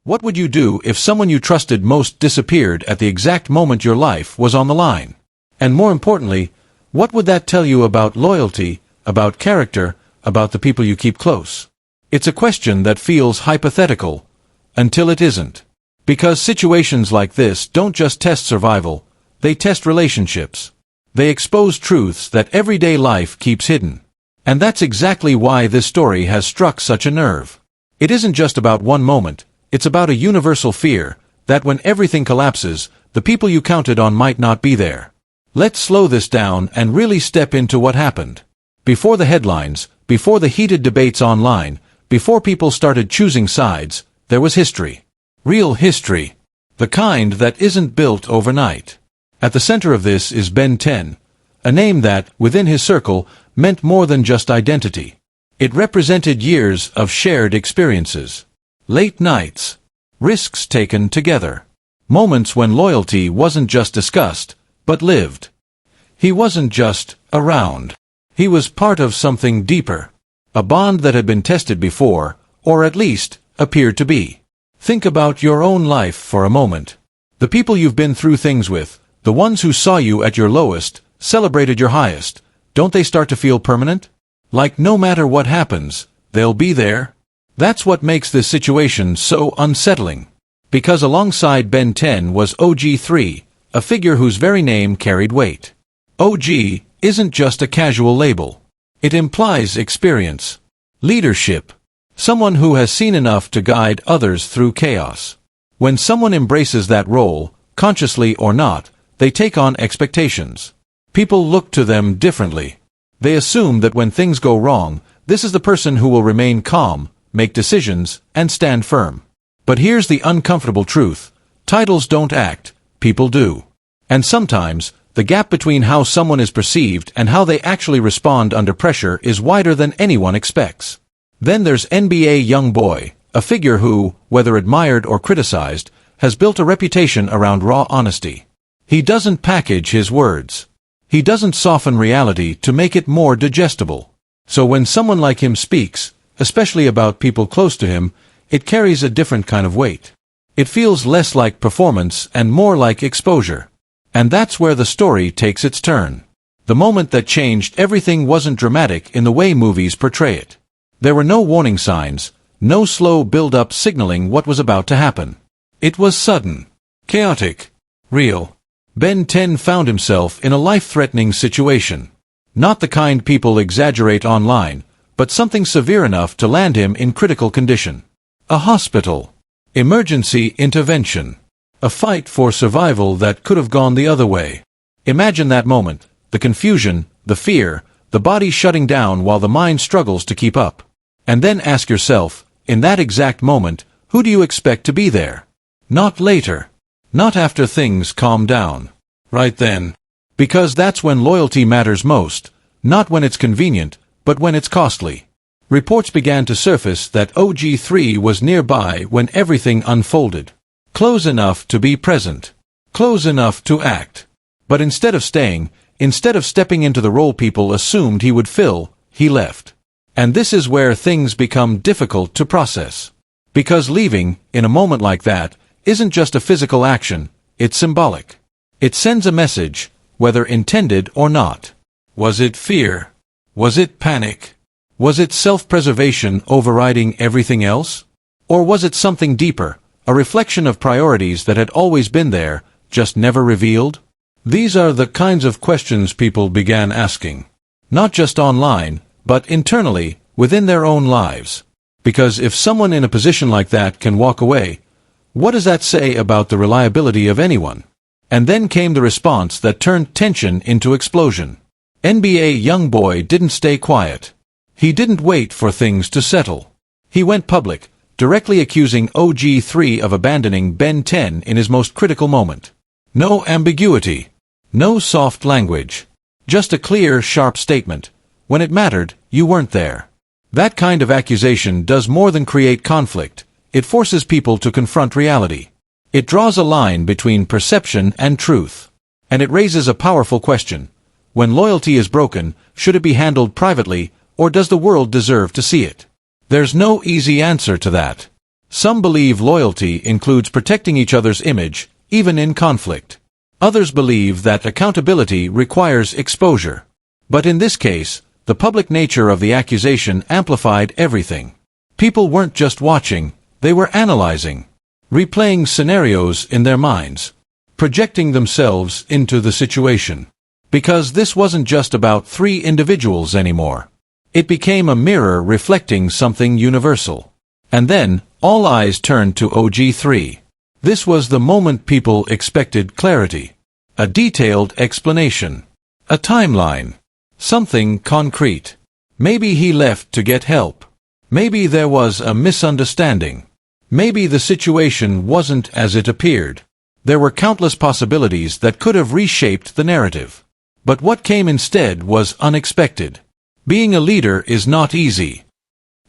What would you do if someone you trusted most disappeared at the exact moment your life was on the line? And more importantly, what would that tell you about loyalty, about character, about the people you keep close? It's a question that feels hypothetical, until it isn't. Because situations like this don't just test survival, they test relationships. They expose truths that everyday life keeps hidden. And that's exactly why this story has struck such a nerve. It isn't just about one moment, it's about a universal fear, that when everything collapses, the people you counted on might not be there. Let's slow this down and really step into what happened. Before the headlines, before the heated debates online, before people started choosing sides, there was history. Real history. The kind that isn't built overnight. At the center of this is Ben 10, a name that, within his circle, meant more than just identity. It represented years of shared experiences. Late nights. Risks taken together. Moments when loyalty wasn't just discussed, but lived. He wasn't just around. He was part of something deeper. A bond that had been tested before, or at least, appeared to be. Think about your own life for a moment. The people you've been through things with, the ones who saw you at your lowest, celebrated your highest, don't they start to feel permanent? Like no matter what happens, they'll be there? That's what makes this situation so unsettling. Because alongside Ben 10 was OG3, a figure whose very name carried weight. OG isn't just a casual label. It implies experience. Leadership. Someone who has seen enough to guide others through chaos. When someone embraces that role, consciously or not, they take on expectations. People look to them differently. They assume that when things go wrong, this is the person who will remain calm, make decisions, and stand firm. But here's the uncomfortable truth. Titles don't act, people do. And sometimes, the gap between how someone is perceived and how they actually respond under pressure is wider than anyone expects. Then there's NBA YoungBoy, a figure who, whether admired or criticized, has built a reputation around raw honesty. He doesn't package his words. He doesn't soften reality to make it more digestible. So when someone like him speaks, especially about people close to him, it carries a different kind of weight. It feels less like performance and more like exposure. And that's where the story takes its turn. The moment that changed everything wasn't dramatic in the way movies portray it. There were no warning signs, no slow build-up signaling what was about to happen. It was sudden, chaotic, real. Ben 10 found himself in a life-threatening situation. Not the kind people exaggerate online, but something severe enough to land him in critical condition. A hospital. Emergency intervention. A fight for survival that could have gone the other way. Imagine that moment, the confusion, the fear, the body shutting down while the mind struggles to keep up. And then ask yourself, in that exact moment, who do you expect to be there? Not later. Not after things calm down. Right then. Because that's when loyalty matters most, not when it's convenient, but when it's costly. Reports began to surface that OG3 was nearby when everything unfolded. Close enough to be present. Close enough to act. But instead of staying, instead of stepping into the role people assumed he would fill, he left. And this is where things become difficult to process. Because leaving, in a moment like that, isn't just a physical action, it's symbolic. It sends a message, whether intended or not. Was it fear? Was it panic? Was it self-preservation overriding everything else? Or was it something deeper, a reflection of priorities that had always been there, just never revealed? These are the kinds of questions people began asking. Not just online, but internally, within their own lives. Because if someone in a position like that can walk away, what does that say about the reliability of anyone? And then came the response that turned tension into explosion. NBA YoungBoy didn't stay quiet. He didn't wait for things to settle. He went public, directly accusing OG3 of abandoning Ben 10 in his most critical moment. No ambiguity. No soft language. Just a clear, sharp statement. When it mattered, you weren't there. That kind of accusation does more than create conflict. It forces people to confront reality. It draws a line between perception and truth. And it raises a powerful question. When loyalty is broken, should it be handled privately, or does the world deserve to see it? There's no easy answer to that. Some believe loyalty includes protecting each other's image, even in conflict. Others believe that accountability requires exposure. But in this case, the public nature of the accusation amplified everything. People weren't just watching, they were analyzing, replaying scenarios in their minds, projecting themselves into the situation. Because this wasn't just about three individuals anymore. It became a mirror reflecting something universal. And then, all eyes turned to OG3. This was the moment people expected clarity. A detailed explanation. A timeline. Something concrete. Maybe he left to get help. Maybe there was a misunderstanding. Maybe the situation wasn't as it appeared. There were countless possibilities that could have reshaped the narrative. But what came instead was unexpected. Being a leader is not easy.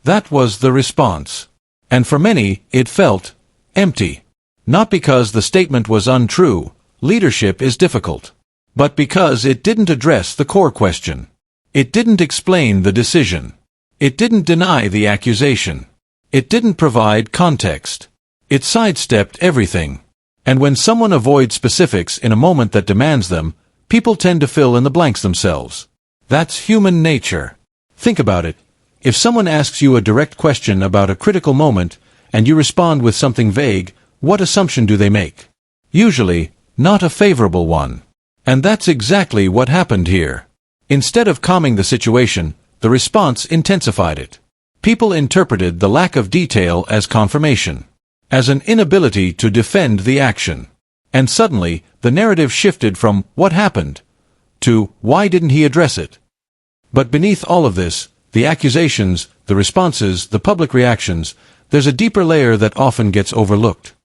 That was the response. And for many, it felt empty. Not because the statement was untrue, leadership is difficult, but because it didn't address the core question. It didn't explain the decision. It didn't deny the accusation. It didn't provide context. It sidestepped everything. And when someone avoids specifics in a moment that demands them, people tend to fill in the blanks themselves. That's human nature. Think about it. If someone asks you a direct question about a critical moment, and you respond with something vague, what assumption do they make? Usually, not a favorable one. And that's exactly what happened here. Instead of calming the situation, the response intensified it. People interpreted the lack of detail as confirmation, as an inability to defend the action. And suddenly, the narrative shifted from "what happened" to "why didn't he address it?" But beneath all of this, the accusations, the responses, the public reactions, there's a deeper layer that often gets overlooked.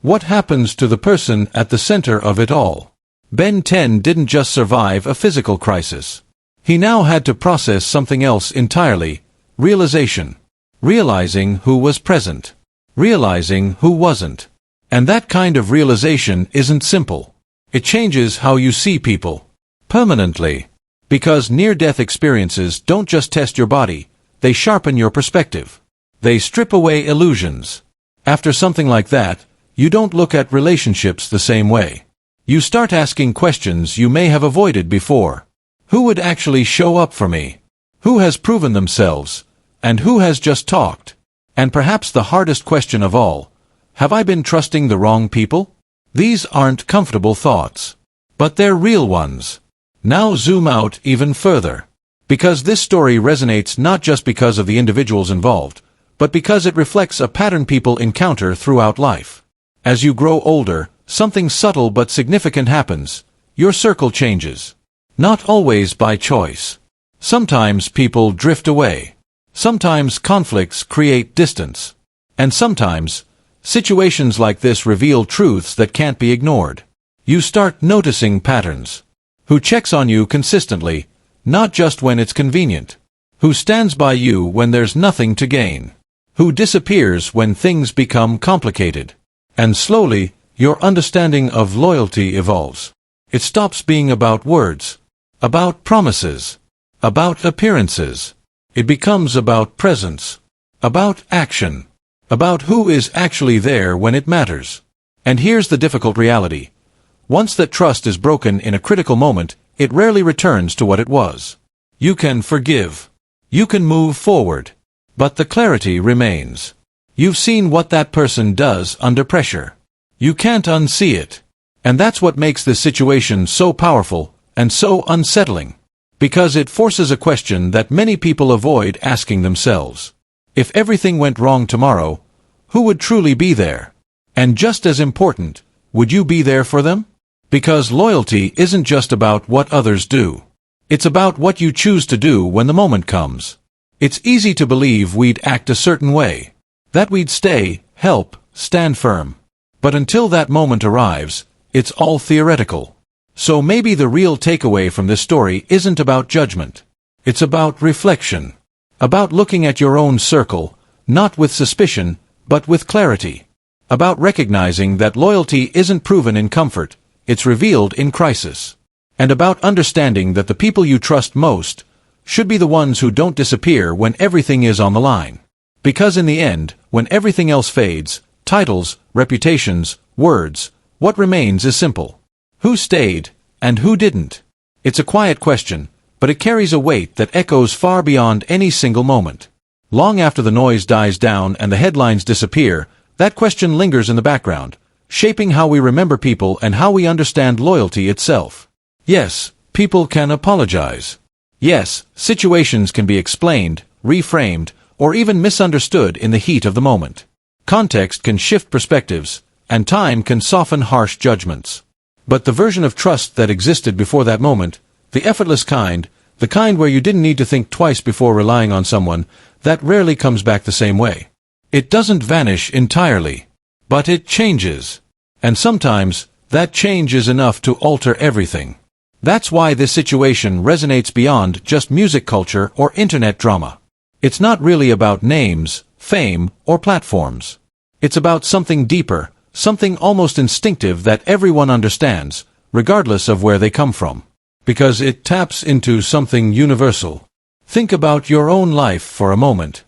What happens to the person at the center of it all? Ben 10 didn't just survive a physical crisis. He now had to process something else entirely: realization. Realizing who was present. Realizing who wasn't. And that kind of realization isn't simple. It changes how you see people. Permanently. Because near-death experiences don't just test your body, they sharpen your perspective. They strip away illusions. After something like that, you don't look at relationships the same way. You start asking questions you may have avoided before. Who would actually show up for me? Who has proven themselves? And who has just talked? And perhaps the hardest question of all, have I been trusting the wrong people? These aren't comfortable thoughts. But they're real ones. Now zoom out even further. Because this story resonates not just because of the individuals involved, but because it reflects a pattern people encounter throughout life. As you grow older, something subtle but significant happens. Your circle changes. Not always by choice. Sometimes people drift away. Sometimes conflicts create distance. And sometimes, situations like this reveal truths that can't be ignored. You start noticing patterns. Who checks on you consistently, not just when it's convenient? Who stands by you when there's nothing to gain? Who disappears when things become complicated? And slowly, your understanding of loyalty evolves. It stops being about words, about promises, about appearances. It becomes about presence, about action, about who is actually there when it matters. And here's the difficult reality. Once that trust is broken in a critical moment, it rarely returns to what it was. You can forgive. You can move forward. But the clarity remains. You've seen what that person does under pressure. You can't unsee it. And that's what makes this situation so powerful and so unsettling. Because it forces a question that many people avoid asking themselves. If everything went wrong tomorrow, who would truly be there? And just as important, would you be there for them? Because loyalty isn't just about what others do. It's about what you choose to do when the moment comes. It's easy to believe we'd act a certain way. That we'd stay, help, stand firm. But until that moment arrives, it's all theoretical. So maybe the real takeaway from this story isn't about judgment. It's about reflection. About looking at your own circle, not with suspicion, but with clarity. About recognizing that loyalty isn't proven in comfort, it's revealed in crisis. And about understanding that the people you trust most should be the ones who don't disappear when everything is on the line. Because in the end, when everything else fades, titles, reputations, words, what remains is simple. Who stayed, and who didn't? It's a quiet question, but it carries a weight that echoes far beyond any single moment. Long after the noise dies down and the headlines disappear, that question lingers in the background, shaping how we remember people and how we understand loyalty itself. Yes, people can apologize. Yes, situations can be explained, reframed, or even misunderstood in the heat of the moment. Context can shift perspectives, and time can soften harsh judgments. But the version of trust that existed before that moment, the effortless kind, the kind where you didn't need to think twice before relying on someone, that rarely comes back the same way. It doesn't vanish entirely, but it changes. And sometimes, that change is enough to alter everything. That's why this situation resonates beyond just music culture or internet drama. It's not really about names, fame, or platforms. It's about something deeper, something almost instinctive that everyone understands, regardless of where they come from. Because it taps into something universal. Think about your own life for a moment.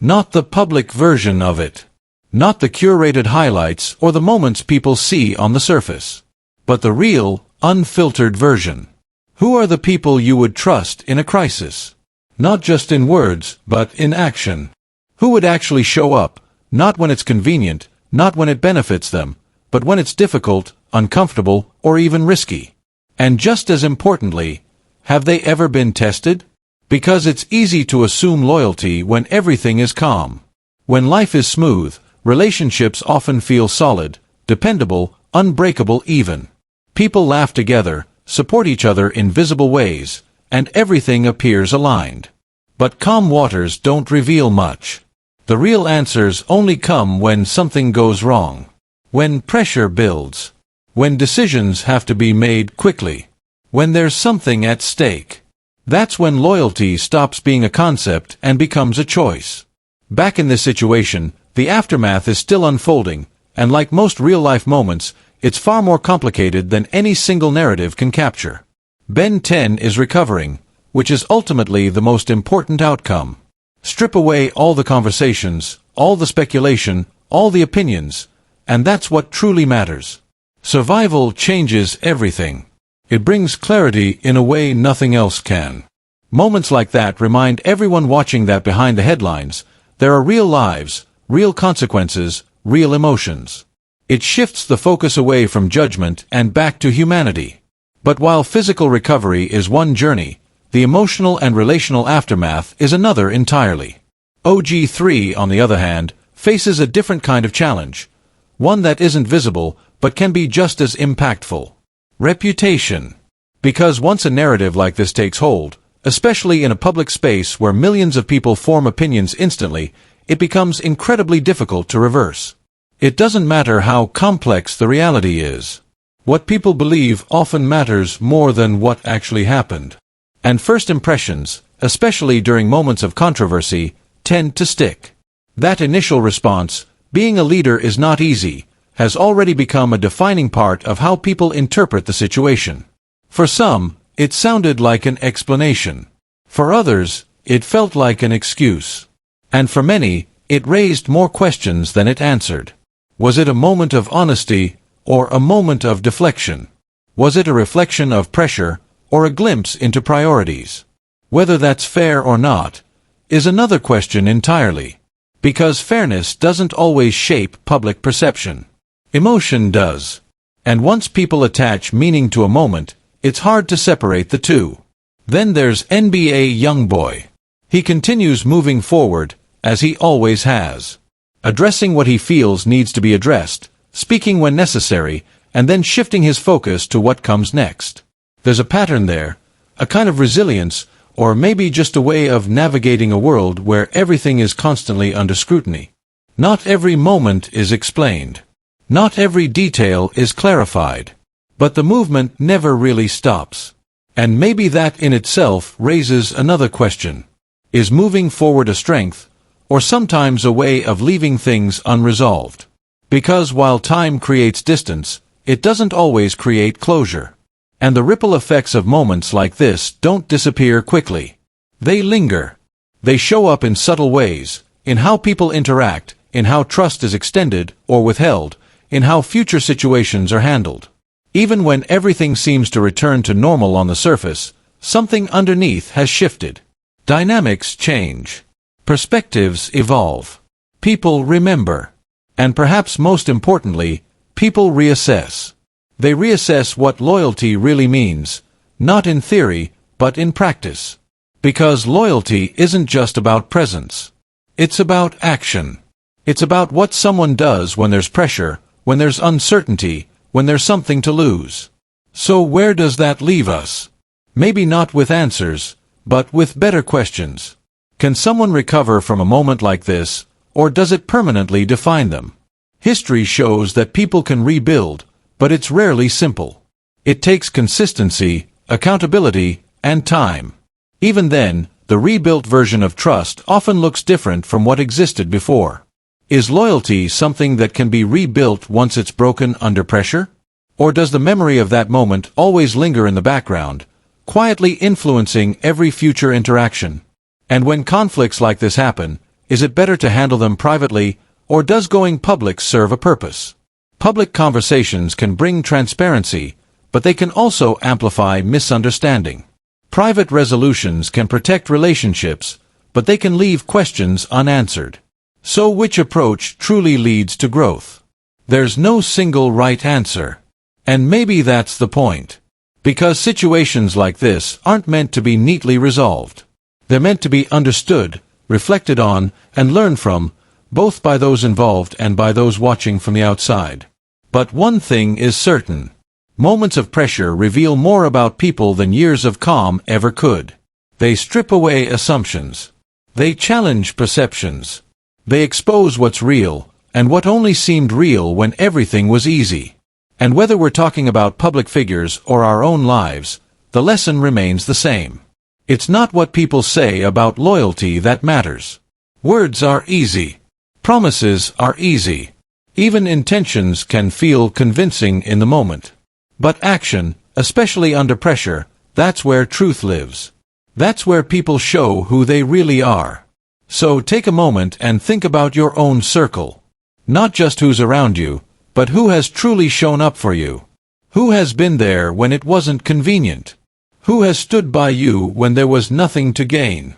Not the public version of it. Not the curated highlights or the moments people see on the surface. But the real, unfiltered version. Who are the people you would trust in a crisis? Not just in words, but in action. Who would actually show up, not when it's convenient, not when it benefits them, but when it's difficult, uncomfortable, or even risky? And just as importantly, have they ever been tested? Because it's easy to assume loyalty when everything is calm. When life is smooth, relationships often feel solid, dependable, unbreakable even. People laugh together, support each other in visible ways, and everything appears aligned. But calm waters don't reveal much. The real answers only come when something goes wrong. When pressure builds. When decisions have to be made quickly. When there's something at stake. That's when loyalty stops being a concept and becomes a choice. Back in this situation, the aftermath is still unfolding, and like most real-life moments, it's far more complicated than any single narrative can capture. Ben 10 is recovering, which is ultimately the most important outcome. Strip away all the conversations, all the speculation, all the opinions, and that's what truly matters. Survival changes everything. It brings clarity in a way nothing else can. Moments like that remind everyone watching that behind the headlines, there are real lives, real consequences, real emotions. It shifts the focus away from judgment and back to humanity. But while physical recovery is one journey, the emotional and relational aftermath is another entirely. OG3, on the other hand, faces a different kind of challenge. One that isn't visible, but can be just as impactful. Reputation. Because once a narrative like this takes hold, especially in a public space where millions of people form opinions instantly, it becomes incredibly difficult to reverse. It doesn't matter how complex the reality is. What people believe often matters more than what actually happened. And first impressions, especially during moments of controversy, tend to stick. That initial response, being a leader is not easy, has already become a defining part of how people interpret the situation. For some, it sounded like an explanation. For others, it felt like an excuse. And for many, it raised more questions than it answered. Was it a moment of honesty, or a moment of deflection? Was it a reflection of pressure, or a glimpse into priorities? Whether that's fair or not, is another question entirely. Because fairness doesn't always shape public perception. Emotion does. And once people attach meaning to a moment, it's hard to separate the two. Then there's NBA YoungBoy. He continues moving forward, as he always has. Addressing what he feels needs to be addressed, speaking when necessary, and then shifting his focus to what comes next. There's a pattern there, a kind of resilience, or maybe just a way of navigating a world where everything is constantly under scrutiny. Not every moment is explained. Not every detail is clarified. But the movement never really stops. And maybe that in itself raises another question. Is moving forward a strength, or sometimes a way of leaving things unresolved? Because while time creates distance, it doesn't always create closure. And the ripple effects of moments like this don't disappear quickly. They linger. They show up in subtle ways, in how people interact, in how trust is extended or withheld, in how future situations are handled. Even when everything seems to return to normal on the surface, something underneath has shifted. Dynamics change. Perspectives evolve. People remember. And perhaps most importantly, people reassess. They reassess what loyalty really means, not in theory, but in practice. Because loyalty isn't just about presence. It's about action. It's about what someone does when there's pressure, when there's uncertainty, when there's something to lose. So where does that leave us? Maybe not with answers, but with better questions. Can someone recover from a moment like this, or does it permanently define them? History shows that people can rebuild, but it's rarely simple. It takes consistency, accountability, and time. Even then, the rebuilt version of trust often looks different from what existed before. Is loyalty something that can be rebuilt once it's broken under pressure? Or does the memory of that moment always linger in the background, quietly influencing every future interaction? And when conflicts like this happen, is it better to handle them privately, or does going public serve a purpose? Public conversations can bring transparency, but they can also amplify misunderstanding. Private resolutions can protect relationships, but they can leave questions unanswered. So which approach truly leads to growth? There's no single right answer. And maybe that's the point. Because situations like this aren't meant to be neatly resolved. They're meant to be understood, reflected on, and learned from, both by those involved and by those watching from the outside. But one thing is certain. Moments of pressure reveal more about people than years of calm ever could. They strip away assumptions. They challenge perceptions. They expose what's real, and what only seemed real when everything was easy. And whether we're talking about public figures or our own lives, the lesson remains the same. It's not what people say about loyalty that matters. Words are easy. Promises are easy. Even intentions can feel convincing in the moment. But action, especially under pressure, that's where truth lives. That's where people show who they really are. So take a moment and think about your own circle. Not just who's around you, but who has truly shown up for you. Who has been there when it wasn't convenient? Who has stood by you when there was nothing to gain?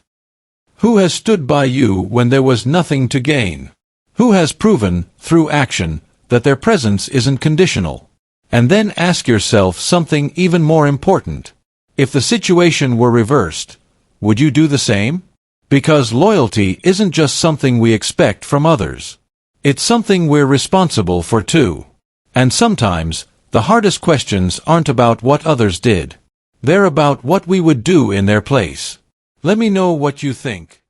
Who has stood by you when there was nothing to gain? Who has proven, through action, that their presence isn't conditional? And then ask yourself something even more important. If the situation were reversed, would you do the same? Because loyalty isn't just something we expect from others. It's something we're responsible for too. And sometimes, the hardest questions aren't about what others did. They're about what we would do in their place. Let me know what you think.